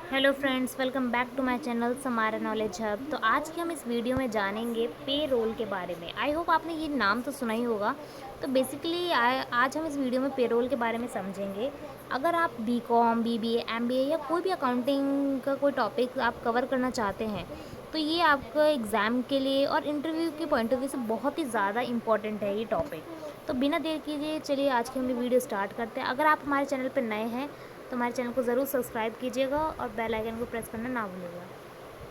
Hello friends, welcome back to my channel Samara knowledge hub. तो आज की हम इस वीडियो में जानेंगे पे रोल के बारे में। आई होप आपने ये नाम तो सुना ही होगा। तो बेसिकली आज हम इस वीडियो में पे रोल के बारे में समझेंगे। अगर आप बीकॉम, बीबीए, एमबीए या कोई भी अकाउंटिंग का कोई टॉपिक आप कवर करना चाहते हैं तो ये आपका एग्ज़ाम के लिए और इंटरव्यू के पॉइंट ऑफ व्यू से बहुत ही ज़्यादा इंपॉर्टेंट है ये टॉपिक। तो बिना देर कीजिए चलिए आज की हम वीडियो स्टार्ट करते हैं। अगर आप हमारे चैनल पर नए हैं तो हमारे चैनल को ज़रूर सब्सक्राइब कीजिएगा और बेल आइकन को प्रेस करना ना भूलिएगा।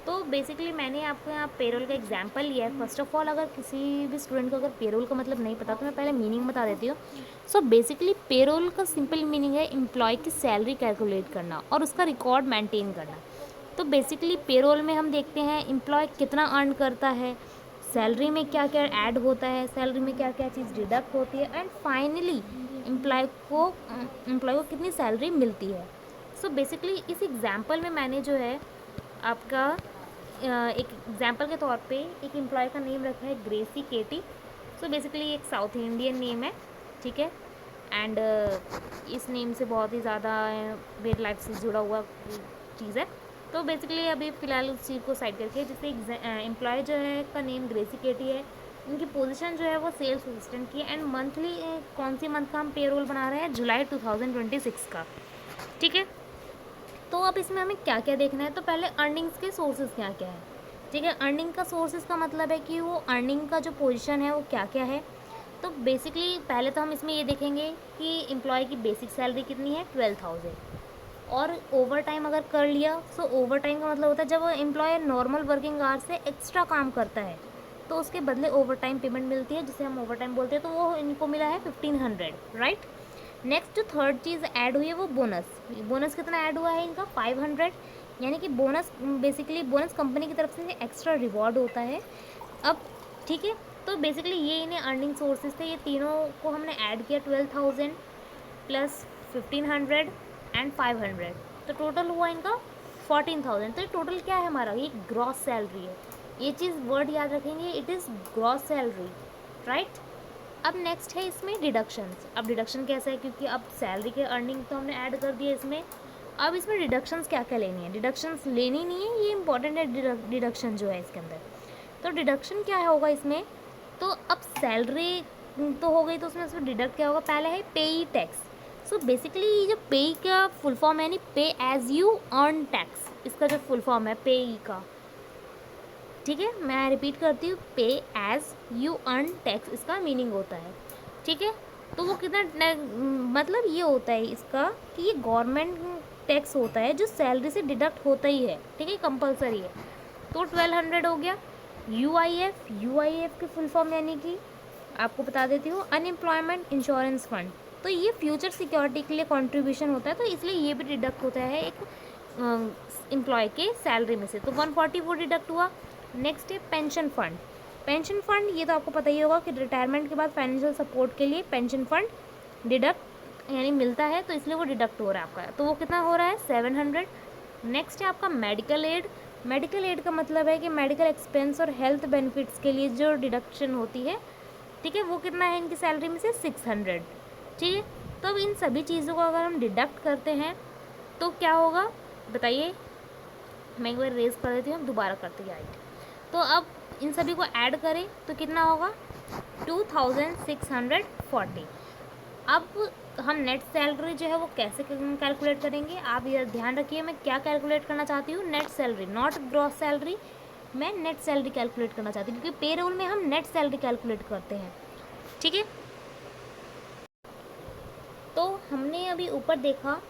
तो बेसिकली मैंने आपको यहाँ पेरोल का एग्जांपल लिया है। फर्स्ट ऑफ ऑल, अगर किसी भी स्टूडेंट को अगर पेरोल का मतलब नहीं पता तो मैं पहले मीनिंग बता देती हूँ। सो बेसिकली पेरोल का सिंपल मीनिंग है एम्प्लॉय की सैलरी कैलकुलेट करना और उसका रिकॉर्ड मेंटेन करना। तो बेसिकली पेरोल में हम देखते हैं एम्प्लॉय कितना अर्न करता है, सैलरी में क्या क्या ऐड होता है, सैलरी में क्या क्या चीज़ डिडक्ट होती है, एंड फाइनली एम्प्लॉय को कितनी सैलरी मिलती है। सो बेसिकली इस एग्ज़ाम्पल में मैंने जो है आपका एक एग्ज़ाम्पल के तौर पे एक एम्प्लॉय का नेम रखा है ग्रेसी केटी। सो बेसिकली एक साउथ इंडियन नेम है, ठीक है। एंड इस नेम से बहुत ही ज़्यादा मेरी लाइफ से जुड़ा हुआ चीज़ है। तो बेसिकली अभी फ़िलहाल उस चीज़ को साइड करके जिससे एम्प्लॉय जो है का नेम ग्रेसी केटी है, इनकी पोजीशन जो है वो सेल्स असिस्टेंट की है। एंड मंथली कौन सी मंथ का हम पेरोल बना रहे हैं, जुलाई 2026 का, ठीक है। तो अब इसमें हमें क्या क्या देखना है, तो पहले अर्निंग्स के सोर्सेज क्या क्या है, ठीक है। अर्निंग का सोर्सेज का मतलब है कि वो अर्निंग का जो पोजीशन है वो क्या क्या है। तो बेसिकली पहले तो हम इसमें ये देखेंगे कि एम्प्लॉय की बेसिक सैलरी कितनी है, 12,000। और ओवर टाइम अगर कर लिया तो ओवर टाइम का मतलब होता है जब एम्प्लॉय नॉर्मल वर्किंग आवर्स से एक्स्ट्रा काम करता है तो उसके बदले ओवर टाइम पेमेंट मिलती है, जिसे हम ओवर टाइम बोलते हैं। तो वो इनको मिला है 1500, राइट। नेक्स्ट जो थर्ड चीज़ ऐड हुई है वो बोनस। बोनस कितना ऐड हुआ है इनका, 500। यानी कि बोनस बेसिकली बोनस कंपनी की तरफ से एक्स्ट्रा रिवॉर्ड होता है। अब ठीक है, तो बेसिकली ये इन्हें अर्निंग सोर्सेज थे, ये तीनों को हमने ऐड किया, 12,000 प्लस 1500 एंड 500। तो टोटल हुआ इनका 14,000। तो ये टोटल क्या है हमारा, ये ग्रॉस सैलरी है। ये चीज़ वर्ड याद रखेंगे, it is gross salary, right. अब नेक्स्ट है इसमें डिडक्शंस। अब डिडक्शन कैसा है, क्योंकि अब सैलरी के अर्निंग तो हमने ऐड कर दिया इसमें। अब इसमें डिडक्शंस क्या क्या लेनी है, डिडक्शंस लेनी नहीं है, ये इंपॉर्टेंट है डिडक्शन जो है इसके अंदर। तो डिडक्शन क्या होगा इसमें, तो अब सैलरी तो हो गई, तो उसमें डिडक्ट क्या होगा, पहले है पेई टैक्स। सो बेसिकली ये जो पेई का फुल फॉर्म है, यानी पे एज यू अर्न टैक्स, इसका जो फुल फॉर्म है पेई का, ठीक है। मैं रिपीट करती हूँ, पे एज यू अर्न टैक्स इसका मीनिंग होता है, ठीक है। तो वो कितना मतलब ये होता है इसका कि ये गवर्नमेंट टैक्स होता है जो सैलरी से डिडक्ट होता ही है, ठीक है, कंपलसरी है। तो 1200 हो गया। यूआईएफ की फुल फॉर्म यानी कि आपको बता देती हूँ, अनएम्प्लॉयमेंट इंश्योरेंस फंड। तो ये फ्यूचर सिक्योरिटी के लिए कंट्रीब्यूशन होता है, तो इसलिए ये भी डिडक्ट होता है एक एम्प्लॉय के सैलरी में से। तो 140 वो डिडक्ट हुआ। नेक्स्ट है पेंशन फंड। पेंशन फंड ये तो आपको पता ही होगा कि रिटायरमेंट के बाद फाइनेंशियल सपोर्ट के लिए पेंशन फंड डिडक्ट यानी मिलता है, तो इसलिए वो डिडक्ट हो रहा है आपका। तो वो कितना हो रहा है, 700। नेक्स्ट है आपका मेडिकल एड। मेडिकल एड का मतलब है कि मेडिकल एक्सपेंस और हेल्थ बेनिफिट्स के लिए जो डिडक्शन होती है, ठीक है, वो कितना है इनकी सैलरी में से, 600, ठीक है। तो अब इन सभी चीज़ों को अगर हम डिडक्ट करते हैं तो क्या होगा बताइए। मैं एक बार रेज कर देती हूँ, दोबारा करते हैं। तो अब इन सभी को ऐड करें तो कितना होगा, 2640। अब हम नेट सैलरी जो है वो कैसे कैलकुलेट करेंगे, आप ये ध्यान रखिए। मैं क्या कैलकुलेट करना चाहती हूँ, net salary, not gross salary. मैं नेट सैलरी कैलकुलेट करना चाहती हूँ, क्योंकि पे रोल में हम नेट सैलरी कैलकुलेट करते हैं, ठीक है। तो हमने अभी ऊपर देखा,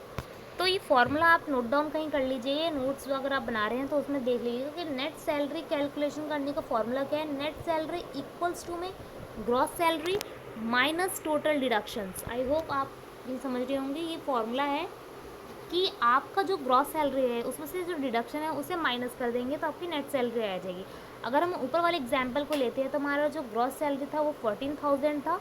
तो ये फॉर्मूला आप नोट डाउन कहीं कर लीजिए, नोट्स अगर आप बना रहे हैं तो उसमें देख लीजिए कि नेट सैलरी कैलकुलेशन करने का फॉर्मूला क्या है। नेट सैलरी इक्वल्स टू में gross salary minus total deductions. I hope आप ये समझ रहे होंगे, ये फॉर्मूला है कि आपका जो ग्रॉस सैलरी है उसमें से जो डिडक्शन है उसे माइनस कर देंगे तो आपकी नेट सैलरी आ जाएगी। अगर हम ऊपर वाले एग्जाम्पल को लेते हैं तो हमारा जो ग्रॉस सैलरी था वो 14,000 था,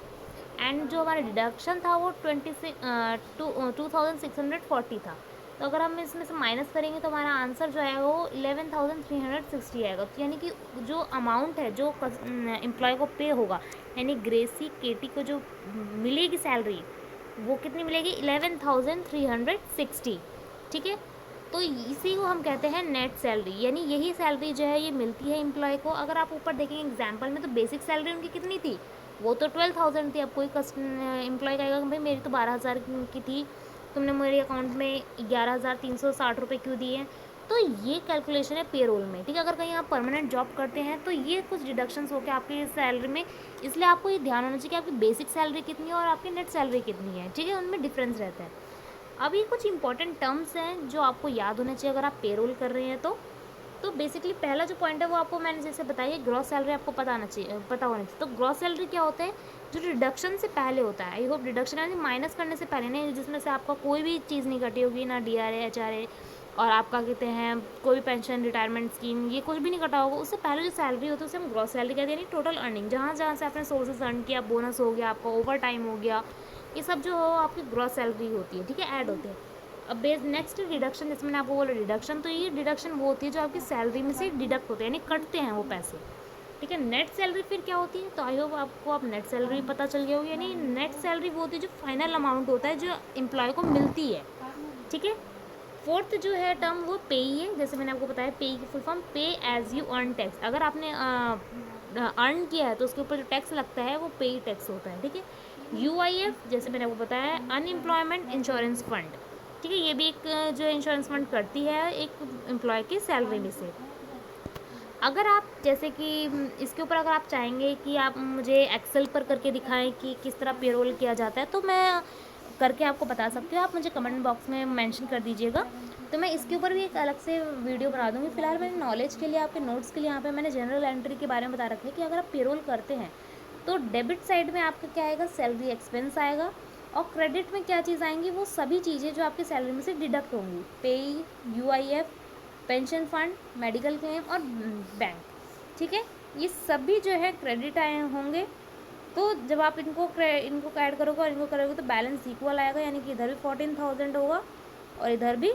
एंड जो हमारा डिडक्शन था वो 2640 था। तो अगर हम इसमें से माइनस करेंगे तो हमारा आंसर जो आएगा वो 11,360 आएगा। तो यानी कि जो अमाउंट है जो एम्प्लॉय को पे होगा, यानी ग्रेसी केटी को जो मिलेगी सैलरी, वो कितनी मिलेगी, 11,360, ठीक है। तो इसी को हम कहते हैं नेट सैलरी, यानी यही सैलरी जो है ये मिलती है एम्प्लॉय को। अगर आप ऊपर देखेंगे एग्जाम्पल में, तो बेसिक सैलरी उनकी कितनी थी, वो तो 12,000 थी। अब कोई एम्प्लॉय कहेगा कि भाई मेरी तो 12,000 की थी, तुमने मेरे अकाउंट में 11,360 रुपये क्यों दिए। तो ये कैलकुलेशन है पेरोल में, ठीक है। अगर कहीं आप परमानेंट जॉब करते हैं तो ये कुछ डिडक्शंस होकर आपकी सैलरी में, इसलिए आपको ये ध्यान होना चाहिए कि आपकी बेसिक सैलरी कितनी है और आपकी नेट सैलरी कितनी है, ठीक है, उनमें डिफरेंस रहता है। अब ये कुछ इंपॉर्टेंट टर्म्स हैं जो आपको याद होने चाहिए अगर आप पेरोल कर रहे हैं तो बेसिकली पहला जो पॉइंट है वो आपको मैंने जैसे बताया, ग्रॉस सैलरी आपको पता होना चाहिए। तो ग्रॉस सैलरी क्या होता है, जो डिडक्शन से पहले होता है। आई होप डिडक्शन यानी माइनस करने से पहले, नहीं जिसमें से आपका कोई भी चीज़ नहीं कटी होगी, ना DRA HRA और आपका कहते हैं कोई भी पेंशन रिटायरमेंट स्कीम, ये कुछ भी नहीं कटा होगा। उससे पहले जो सैलरी होती है उसे हम ग्रॉस सैलरी कहते हैं, यानी टोटल अर्निंग, जहाँ जहाँ से आपने सोर्सेज अर्न किया, बोनस हो गया, आपका ओवर टाइम हो गया, ये सब जो हो आपकी ग्रॉस सैलरी होती है, ठीक है, ऐड होते हैं। अब बेस नेक्स्ट डिडक्शन, जैसे मैंने आपको बोला डिडक्शन, तो ये डिडक्शन वो होती है जो आपकी सैलरी में से डिडक्ट होते हैं, यानी कटते हैं वो पैसे, ठीक है। नेट सैलरी फिर क्या होती है, तो आई होप आपको अब नेट सैलरी पता चल गया होगी। यानी नेट सैलरी वो होती है जो फाइनल अमाउंट होता है जो एम्प्लॉय को मिलती है, ठीक है। फोर्थ जो है टर्म वो पे ही है, जैसे मैंने आपको बताया पे की फुल फॉर्म पे एज यू अर्न टैक्स। अगर आपने अर्न किया है तो उसके ऊपर जो टैक्स लगता है वो पे ही टैक्स होता है, ठीक है। UIF जैसे मैंने आपको बताया अनएम्प्लॉयमेंट इंश्योरेंस फंड, ठीक है, ये भी एक जो इंश्योरेंस फंड करती है एक एम्प्लॉय की सैलरी में से। अगर आप जैसे कि इसके ऊपर अगर आप चाहेंगे कि आप मुझे एक्सेल पर करके दिखाएं कि किस तरह पेरोल किया जाता है, तो मैं करके आपको बता सकती हूँ। आप मुझे कमेंट बॉक्स में मेंशन कर दीजिएगा, तो मैं इसके ऊपर भी एक अलग से वीडियो बना दूँगी। फिलहाल मैंने नॉलेज के लिए, आपके नोट्स के लिए यहाँ पे मैंने जनरल एंट्री के बारे में बता रखा है कि अगर आप पेरोल करते हैं तो डेबिट साइड में आपका क्या आएगा, सैलरी एक्सपेंस आएगा, और क्रेडिट में क्या चीज़ आएंगी, वो सभी चीज़ें जो आपकी सैलरी में से डिडक्ट होंगी, पे, UIF, pension fund, medical claim और बैंक, ठीक है। ये सभी जो है क्रेडिट आए होंगे। तो जब आप इनको ऐड करोगे और इनको करोगे तो बैलेंस इक्वल आएगा, यानी कि इधर भी 14,000 होगा और इधर भी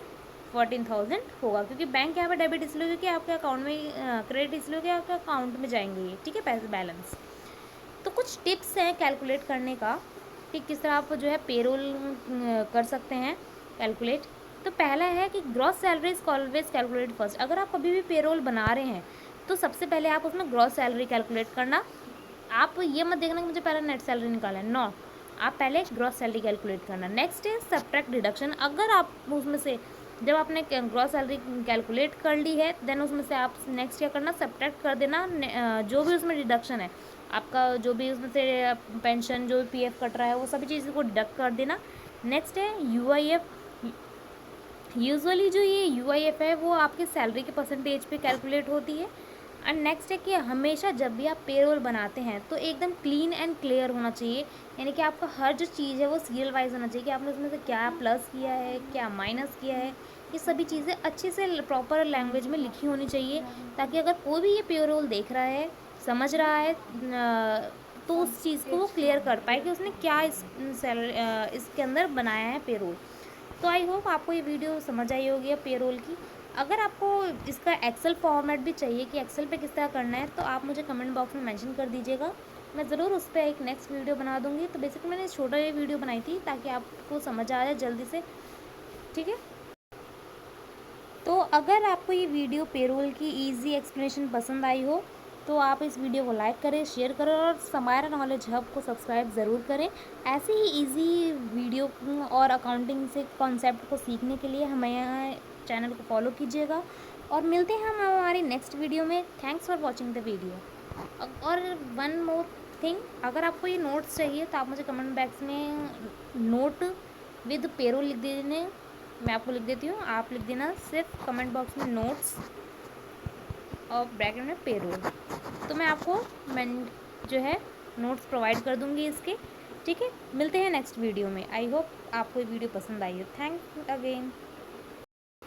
14,000 होगा, क्योंकि बैंक यहाँ पर डेबिट इसलिए क्योंकि आपके अकाउंट में, क्रेडिट इसलिए कि आपके अकाउंट में जाएंगे ये, ठीक है, पैसे बैलेंस। तो कुछ टिप्स हैं कैलकुलेट करने का कि किस तरह आप जो है पेरोल कर सकते हैं कैलकुलेट। तो पहला है कि gross salary is always calculate first. अगर आप कभी भी पेरोल बना रहे हैं तो सबसे पहले आप उसमें ग्रॉस सैलरी कैलकुलेट करना। आप ये मत देखना कि मुझे पहले नेट सैलरी निकालना है, नो, आप पहले ग्रॉस सैलरी कैलकुलेट करना। नेक्स्ट है सब्ट्रैक्ट डिडक्शन। अगर आप उसमें से जब आपने ग्रॉस सैलरी कैलकुलेट कर ली है, देन उसमें से आप नेक्स्ट क्या करना, सब्ट्रैक्ट कर देना जो भी उसमें डिडक्शन है आपका, जो भी उसमें से पेंशन जो भी PF कट रहा है वो सभी चीज़ों को डिडक्ट कर देना। नेक्स्ट है UIF। यूजुअली जो ये UIF है वो आपके सैलरी के परसेंटेज पे कैलकुलेट होती है। एंड नेक्स्ट है कि हमेशा जब भी आप पेरोल बनाते हैं तो एकदम क्लीन एंड क्लियर होना चाहिए, यानी कि आपका हर जो चीज़ है वो सीरियल वाइज होना चाहिए कि आपने उसमें से क्या प्लस किया है, क्या माइनस किया है, ये सभी चीज़ें अच्छे से प्रॉपर लैंग्वेज में लिखी होनी चाहिए, ताकि अगर कोई भी ये पेरोल देख रहा है, समझ रहा है, तो उस चीज़ को वो क्लियर कर पाए कि उसने क्या इसके अंदर बनाया है पेरोल। तो आई होप आपको ये वीडियो समझ आई होगी पेरोल की। अगर आपको इसका एक्सेल फॉर्मेट भी चाहिए कि एक्सेल पे किस तरह करना है, तो आप मुझे कमेंट बॉक्स में मेंशन कर दीजिएगा, मैं ज़रूर उस पर एक नेक्स्ट वीडियो बना दूँगी। तो बेसिकली मैंने छोटा ये वीडियो बनाई थी ताकि आपको समझ आ जाए जल्दी से, ठीक है। तो अगर आपको ये वीडियो पेरोल की ईजी एक्सप्लेनेशन पसंद आई हो तो आप इस वीडियो को लाइक करें, शेयर करें और समारा नॉलेज हब को सब्सक्राइब ज़रूर करें। ऐसे ही इजी वीडियो और अकाउंटिंग से कॉन्सेप्ट को सीखने के लिए हमारे चैनल को फॉलो कीजिएगा, और मिलते हैं हम हमारी नेक्स्ट वीडियो में। Thanks for watching the video. और वन मोर थिंग, अगर आपको ये नोट्स चाहिए तो आप मुझे कमेंट बॉक्स में नोट विद पेरोल लिख देने, मैं आपको लिख देती हूँ, आप लिख देना सिर्फ कमेंट बॉक्स में नोट्स और ब्रैकेट में पेरोल, तो मैं आपको जो है नोट्स प्रोवाइड कर दूँगी इसके, ठीक है। मिलते हैं नेक्स्ट वीडियो में। आई होप आपको ये वीडियो पसंद आई हो। Thank you again.